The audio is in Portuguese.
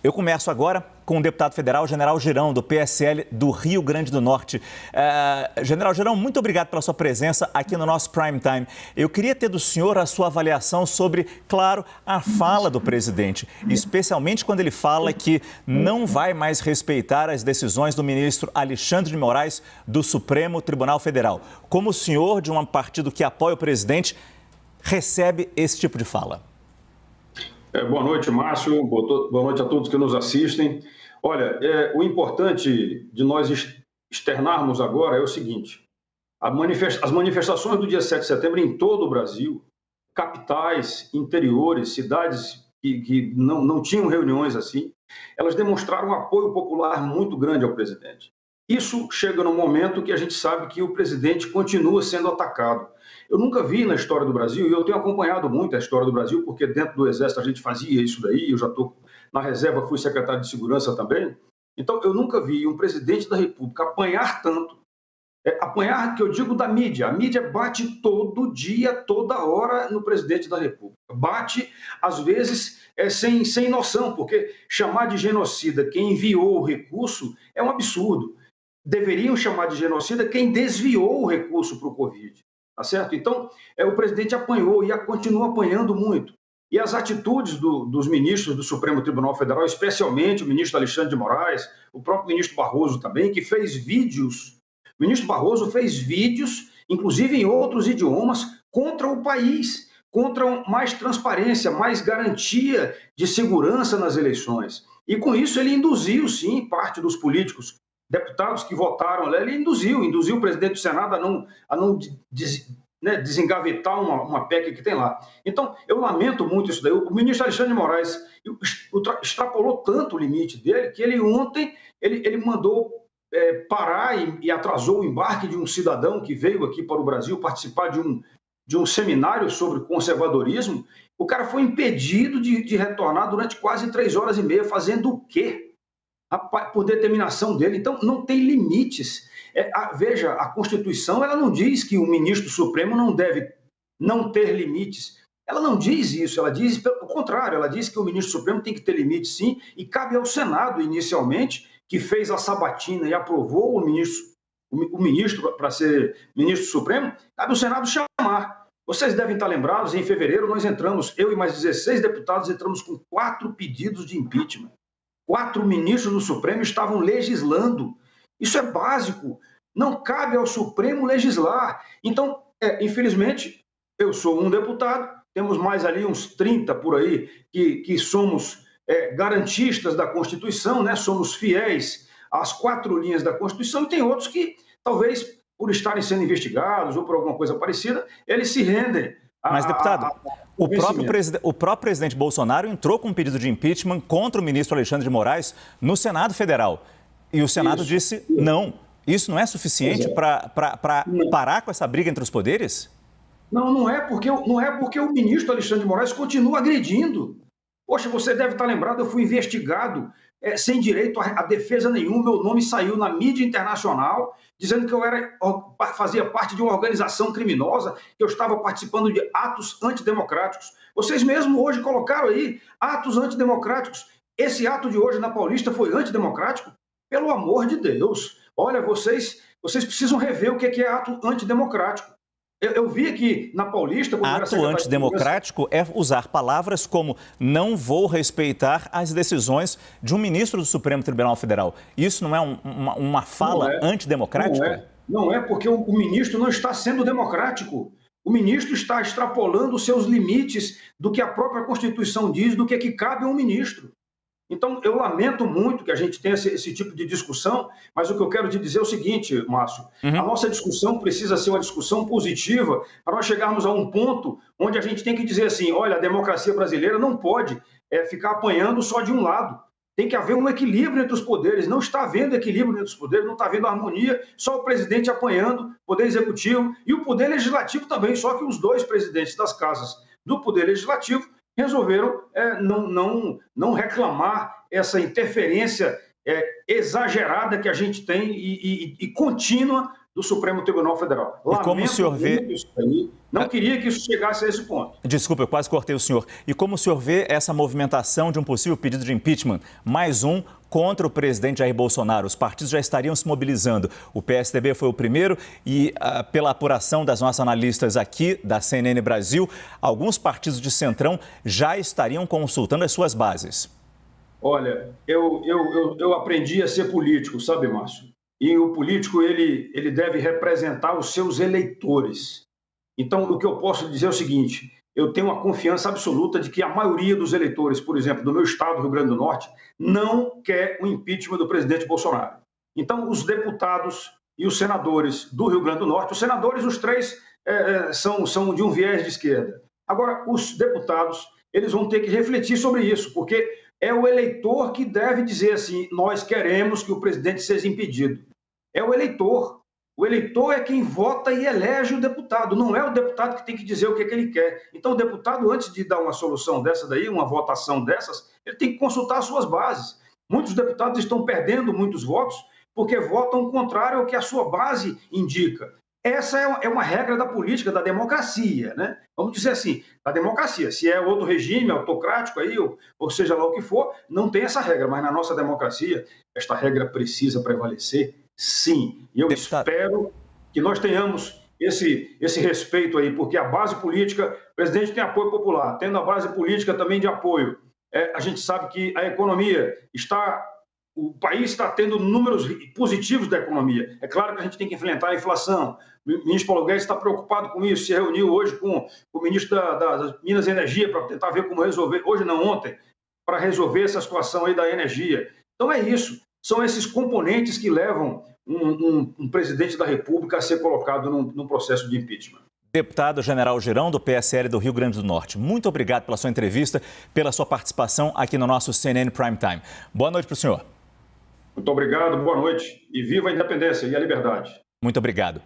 Eu começo agora com o deputado federal, General Girão, do PSL do Rio Grande do Norte. General Girão, muito obrigado pela sua presença aqui no nosso Prime Time. Eu queria ter do senhor a sua avaliação sobre, claro, a fala do presidente, especialmente quando ele fala que não vai mais respeitar as decisões do ministro Alexandre de Moraes do Supremo Tribunal Federal. Como o senhor, de um partido que apoia o presidente, recebe esse tipo de fala? Boa noite, Márcio. Boa noite a todos que nos assistem. Olha, o importante de nós externarmos agora é o seguinte: as manifestações do dia 7 de setembro em todo o Brasil, capitais, interiores, cidades que não tinham reuniões assim, elas demonstraram um apoio popular muito grande ao presidente. Isso chega num momento que a gente sabe que o presidente continua sendo atacado. Eu nunca vi na história do Brasil, e eu tenho acompanhado muito a história do Brasil, porque dentro do Exército a gente fazia isso daí, eu já estou na reserva, fui secretário de Segurança também. Então, eu nunca vi um presidente da República apanhar tanto, apanhar, que eu digo, da mídia. A mídia bate todo dia, toda hora no presidente da República. Bate, às vezes, sem noção, porque chamar de genocida quem enviou o recurso é um absurdo. Deveriam chamar de genocida quem desviou o recurso para o Covid. Tá certo? Então, o presidente apanhou e continua apanhando muito. E as atitudes dos ministros do Supremo Tribunal Federal, especialmente o ministro Alexandre de Moraes, o próprio ministro Barroso também, que fez vídeos. O ministro Barroso fez vídeos, inclusive em outros idiomas, contra o país, contra mais transparência, mais garantia de segurança nas eleições. E com isso ele induziu, sim, parte dos políticos, deputados que votaram, ele induziu o presidente do Senado a não desengavetar uma PEC que tem lá. Então, eu lamento muito isso daí. O ministro Alexandre de Moraes extrapolou tanto o limite dele que ele ontem ele mandou parar e atrasou o embarque de um cidadão que veio aqui para o Brasil participar de um seminário sobre conservadorismo. O cara foi impedido de retornar durante quase 3 horas e meia, fazendo o quê? Por determinação dele. Então, não tem limites. Veja, a Constituição ela não diz que o ministro Supremo não deve não ter limites. Ela não diz isso, ela diz, pelo contrário, ela diz que o ministro Supremo tem que ter limites, sim, e cabe ao Senado, inicialmente, que fez a sabatina e aprovou o ministro para ser ministro Supremo, cabe ao Senado chamar. Vocês devem estar lembrados, em fevereiro nós entramos, eu e mais 16 deputados, entramos com 4 pedidos de impeachment. 4 ministros do Supremo estavam legislando. Isso é básico. Não cabe ao Supremo legislar. Então, infelizmente, eu sou um deputado, temos mais ali uns 30 por aí que somos garantistas da Constituição, né? Somos fiéis às 4 linhas da Constituição, e tem outros que, talvez, por estarem sendo investigados ou por alguma coisa parecida, eles se rendem. Mas, deputado, o próprio presidente Bolsonaro entrou com um pedido de impeachment contra o ministro Alexandre de Moraes no Senado Federal. E o Senado disse não. Isso não é suficiente para parar com essa briga entre os poderes? Não é porque o ministro Alexandre de Moraes continua agredindo. Poxa, você deve estar lembrado, eu fui investigado sem direito a defesa nenhuma, meu nome saiu na mídia internacional, dizendo que eu fazia parte de uma organização criminosa, que eu estava participando de atos antidemocráticos. Vocês mesmo hoje colocaram aí atos antidemocráticos. Esse ato de hoje na Paulista foi antidemocrático? Pelo amor de Deus. Olha, vocês precisam rever o que é ato antidemocrático. Eu vi aqui na Paulista... Ato antidemocrático é usar palavras como não vou respeitar as decisões de um ministro do Supremo Tribunal Federal. Isso não é uma fala antidemocrática? Não é porque o ministro não está sendo democrático. O ministro está extrapolando os seus limites do que a própria Constituição diz, do que cabe a um ministro. Então, eu lamento muito que a gente tenha esse tipo de discussão, mas o que eu quero te dizer é o seguinte, Márcio, a nossa discussão precisa ser uma discussão positiva para nós chegarmos a um ponto onde a gente tem que dizer assim, olha, a democracia brasileira não pode ficar apanhando só de um lado. Tem que haver um equilíbrio entre os poderes. Não está havendo equilíbrio entre os poderes, não está havendo harmonia, só o presidente apanhando, o poder executivo e o poder legislativo também, só que os 2 presidentes das casas do poder legislativo resolveram não reclamar essa interferência exagerada que a gente tem e contínua do Supremo Tribunal Federal. E como o senhor vê... isso aí, não queria que isso chegasse a esse ponto. Desculpa, eu quase cortei o senhor. E como o senhor vê essa movimentação de um possível pedido de impeachment, mais um contra o presidente Jair Bolsonaro? Os partidos já estariam se mobilizando. O PSDB foi o primeiro e, pela apuração das nossas analistas aqui, da CNN Brasil, alguns partidos de centrão já estariam consultando as suas bases. Olha, eu aprendi a ser político, sabe, Márcio? E o político, ele deve representar os seus eleitores. Então, o que eu posso dizer é o seguinte, eu tenho uma confiança absoluta de que a maioria dos eleitores, por exemplo, do meu estado, Rio Grande do Norte, não quer o impeachment do presidente Bolsonaro. Então, os deputados e os senadores do Rio Grande do Norte, os senadores, os três, são de um viés de esquerda. Agora, os deputados, eles vão ter que refletir sobre isso, porque é o eleitor que deve dizer assim, nós queremos que o presidente seja impedido. É o eleitor. O eleitor é quem vota e elege o deputado, não é o deputado que tem que dizer o que ele quer. Então, o deputado, antes de dar uma solução dessa daí, uma votação dessas, ele tem que consultar as suas bases. Muitos deputados estão perdendo muitos votos porque votam contrário ao que a sua base indica. Essa é uma regra da política, da democracia, né? Vamos dizer assim, da democracia. Se é outro regime autocrático aí, ou seja lá o que for, não tem essa regra. Mas na nossa democracia, esta regra precisa prevalecer, sim. E eu espero que nós tenhamos esse respeito aí, porque a base política, o presidente tem apoio popular, tendo a base política também de apoio. A gente sabe que a economia o país está tendo números positivos da economia. É claro que a gente tem que enfrentar a inflação. O ministro Paulo Guedes está preocupado com isso, se reuniu hoje com o ministro das Minas e Energia para tentar ver como resolver, hoje não, ontem, para resolver essa situação aí da energia. Então é isso, são esses componentes que levam um presidente da República a ser colocado num processo de impeachment. Deputado General Girão, do PSL do Rio Grande do Norte, muito obrigado pela sua entrevista, pela sua participação aqui no nosso CNN Prime Time. Boa noite para o senhor. Muito obrigado, boa noite e viva a independência e a liberdade. Muito obrigado.